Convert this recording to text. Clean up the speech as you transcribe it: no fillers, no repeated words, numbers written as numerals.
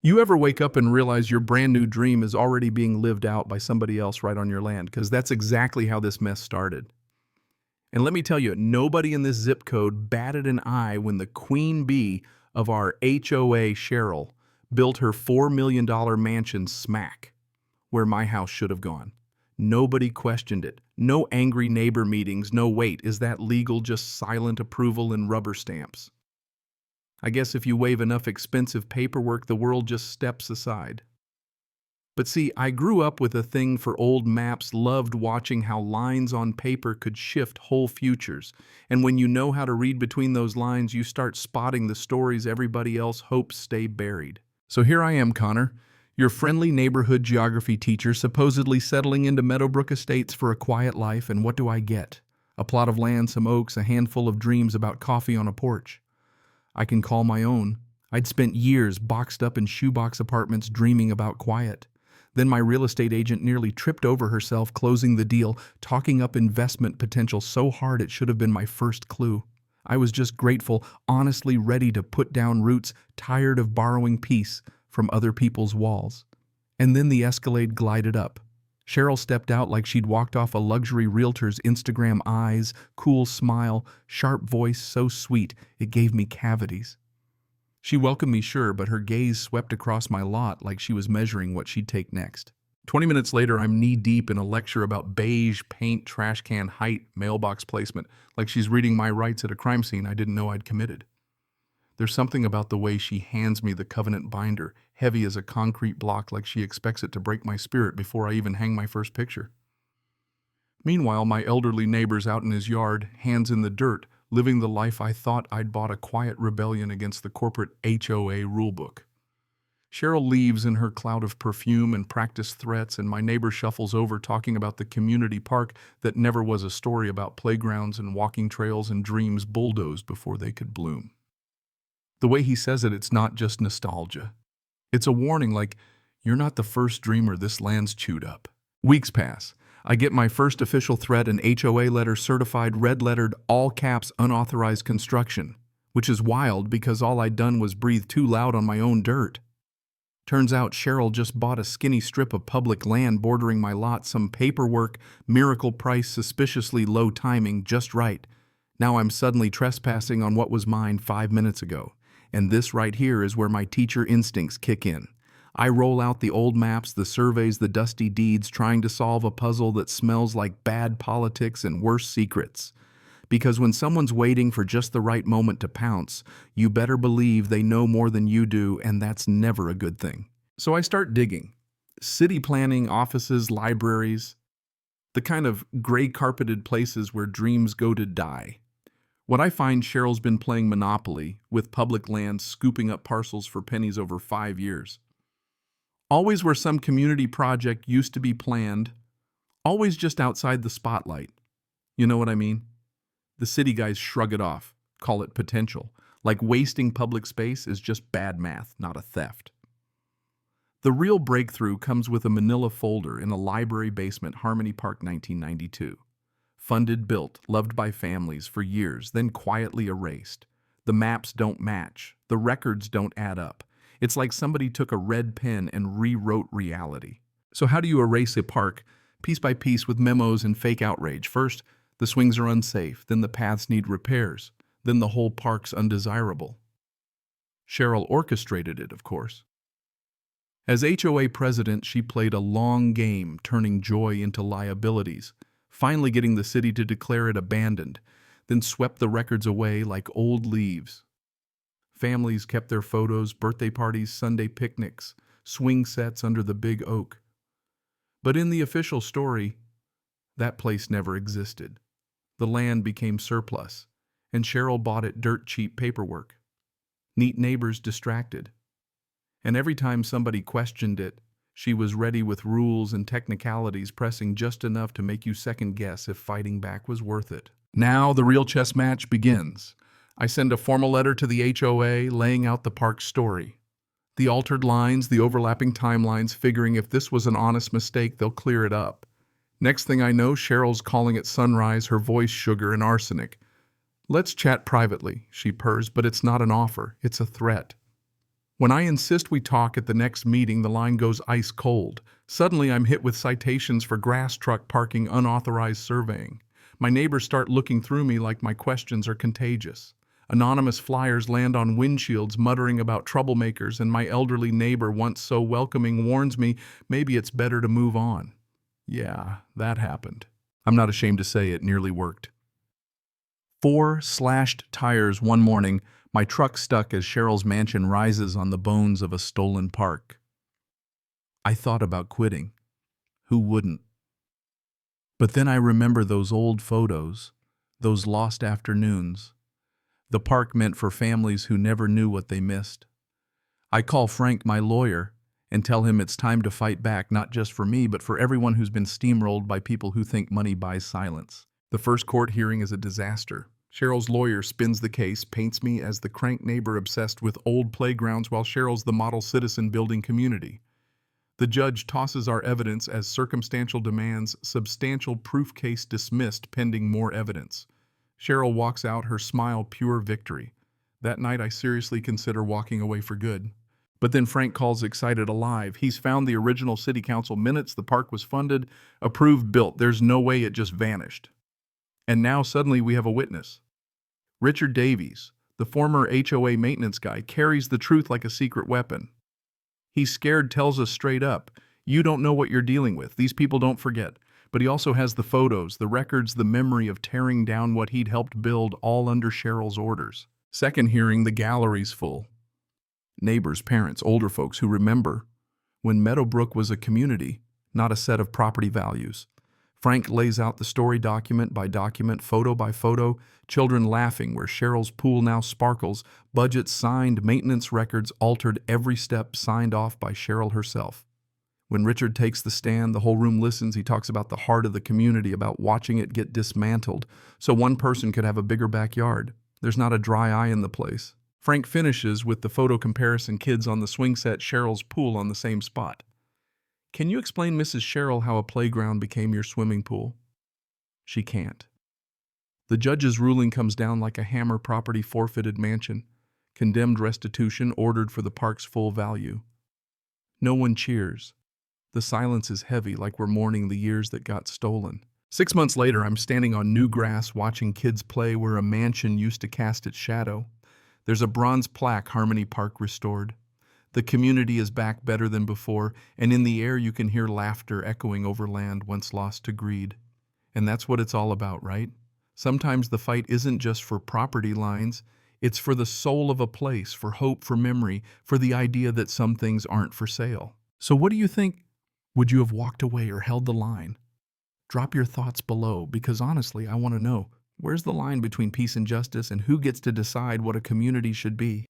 You ever wake up and realize your brand new dream is already being lived out by somebody else right on your land? Because that's exactly how this mess started. And let me tell you, nobody in this zip code batted an eye when the queen bee of our HOA, Cheryl, built her $4 million mansion smack where my house should have gone. Nobody questioned it. No angry neighbor meetings. No, wait, is that legal? Just silent approval and rubber stamps. I guess if you waive enough expensive paperwork, the world just steps aside. But see, I grew up with a thing for old maps, loved watching how lines on paper could shift whole futures. And when you know how to read between those lines, you start spotting the stories everybody else hopes stay buried. So here I am, Connor, your friendly neighborhood geography teacher, supposedly settling into Meadowbrook Estates for a quiet life, and what do I get? A plot of land, some oaks, a handful of dreams about coffee on a porch. I can call my own. I'd spent years boxed up in shoebox apartments dreaming about quiet. Then my real estate agent nearly tripped over herself closing the deal, talking up investment potential so hard it should have been my first clue. I was just grateful, honestly ready to put down roots, tired of borrowing peace from other people's walls. And then the Escalade glided up. Cheryl stepped out like she'd walked off a luxury realtor's Instagram eyes, cool smile, sharp voice so sweet it gave me cavities. She welcomed me, sure, but her gaze swept across my lot like she was measuring what she'd take next. 20 minutes later, I'm knee-deep in a lecture about beige paint, trash can height, mailbox placement, like she's reading my rights at a crime scene I didn't know I'd committed. There's something about the way she hands me the covenant binder, heavy as a concrete block, like she expects it to break my spirit before I even hang my first picture. Meanwhile, my elderly neighbor's out in his yard, hands in the dirt, living the life I thought I'd bought, a quiet rebellion against the corporate HOA rulebook. Cheryl leaves in her cloud of perfume and practice threats, and my neighbor shuffles over talking about the community park that never was a story about playgrounds and walking trails and dreams bulldozed before they could bloom. The way he says it, it's not just nostalgia. It's a warning, like, you're not the first dreamer this land's chewed up. Weeks pass. I get my first official threat, an HOA letter, certified, red-lettered, all caps, unauthorized construction, which is wild because all I'd done was breathe too loud on my own dirt. Turns out Cheryl just bought a skinny strip of public land bordering my lot, some paperwork, miracle price, suspiciously low timing, just right. Now I'm suddenly trespassing on what was mine 5 minutes ago. And this right here is where my teacher instincts kick in. I roll out the old maps, the surveys, the dusty deeds, trying to solve a puzzle that smells like bad politics and worse secrets. Because when someone's waiting for just the right moment to pounce, you better believe they know more than you do, and that's never a good thing. So I start digging. City planning, offices, libraries, the kind of gray-carpeted places where dreams go to die. What I find, Cheryl's been playing Monopoly with public lands, scooping up parcels for pennies over 5 years. Always where some community project used to be planned, always just outside the spotlight. You know what I mean? The city guys shrug it off, call it potential, like wasting public space is just bad math, not a theft. The real breakthrough comes with a manila folder in a library basement, Harmony Park, 1992. Funded, built, loved by families for years, then quietly erased. The maps don't match. The records don't add up. It's like somebody took a red pen and rewrote reality. So how do you erase a park, piece by piece, with memos and fake outrage? First, the swings are unsafe, then the paths need repairs, then the whole park's undesirable. Cheryl orchestrated it, of course. As HOA president, she played a long game, turning joy into liabilities, finally getting the city to declare it abandoned, then swept the records away like old leaves. Families kept their photos, birthday parties, Sunday picnics, swing sets under the big oak. But in the official story, that place never existed. The land became surplus, and Cheryl bought it dirt cheap paperwork. Neat neighbors distracted. And every time somebody questioned it, she was ready with rules and technicalities, pressing just enough to make you second guess if fighting back was worth it. Now the real chess match begins. I send a formal letter to the HOA laying out the park's story. The altered lines, the overlapping timelines, figuring if this was an honest mistake, they'll clear it up. Next thing I know, Cheryl's calling it sunrise, her voice sugar and arsenic. Let's chat privately, she purrs, but it's not an offer, it's a threat. When I insist we talk at the next meeting, the line goes ice cold. Suddenly, I'm hit with citations for grass truck parking, unauthorized surveying. My neighbors start looking through me like my questions are contagious. Anonymous flyers land on windshields muttering about troublemakers, and my elderly neighbor, once so welcoming, warns me maybe it's better to move on. Yeah, that happened. I'm not ashamed to say it nearly worked. 4 slashed tires one morning, my truck stuck as Cheryl's mansion rises on the bones of a stolen park. I thought about quitting. Who wouldn't? But then I remember those old photos, those lost afternoons, the park meant for families who never knew what they missed. I call Frank, my lawyer, and tell him it's time to fight back, not just for me, but for everyone who's been steamrolled by people who think money buys silence. The first court hearing is a disaster. Cheryl's lawyer spins the case, paints me as the crank neighbor obsessed with old playgrounds, while Cheryl's the model citizen building community. The judge tosses our evidence as circumstantial demands, substantial proof case dismissed pending more evidence. Cheryl walks out, her smile pure victory. That night I seriously consider walking away for good. But then Frank calls excited alive. He's found the original city council minutes, the park was funded, approved, built. There's no way it just vanished. And now suddenly we have a witness. Richard Davies, the former HOA maintenance guy, carries the truth like a secret weapon. He's scared, tells us straight up, you don't know what you're dealing with. These people don't forget. But he also has the photos, the records, the memory of tearing down what he'd helped build, all under Cheryl's orders. Second hearing, the gallery's full. Neighbors, parents, older folks who remember when Meadowbrook was a community, not a set of property values. Frank lays out the story document by document, photo by photo, children laughing where Cheryl's pool now sparkles, budgets signed, maintenance records altered, every step signed off by Cheryl herself. When Richard takes the stand, the whole room listens. He talks about the heart of the community, about watching it get dismantled so one person could have a bigger backyard. There's not a dry eye in the place. Frank finishes with the photo comparison, kids on the swing set, Cheryl's pool on the same spot. Can you explain, Mrs. Cheryl, how a playground became your swimming pool? She can't. The judge's ruling comes down like a hammer, property forfeited, mansion, condemned, restitution ordered for the park's full value. No one cheers. The silence is heavy, like we're mourning the years that got stolen. 6 months later, I'm standing on new grass watching kids play where a mansion used to cast its shadow. There's a bronze plaque, Harmony Park restored. The community is back better than before, and in the air you can hear laughter echoing over land once lost to greed. And that's what it's all about, right? Sometimes the fight isn't just for property lines, it's for the soul of a place, for hope, for memory, for the idea that some things aren't for sale. So what do you think? Would you have walked away or held the line? Drop your thoughts below, because honestly, I want to know, where's the line between peace and justice, and who gets to decide what a community should be?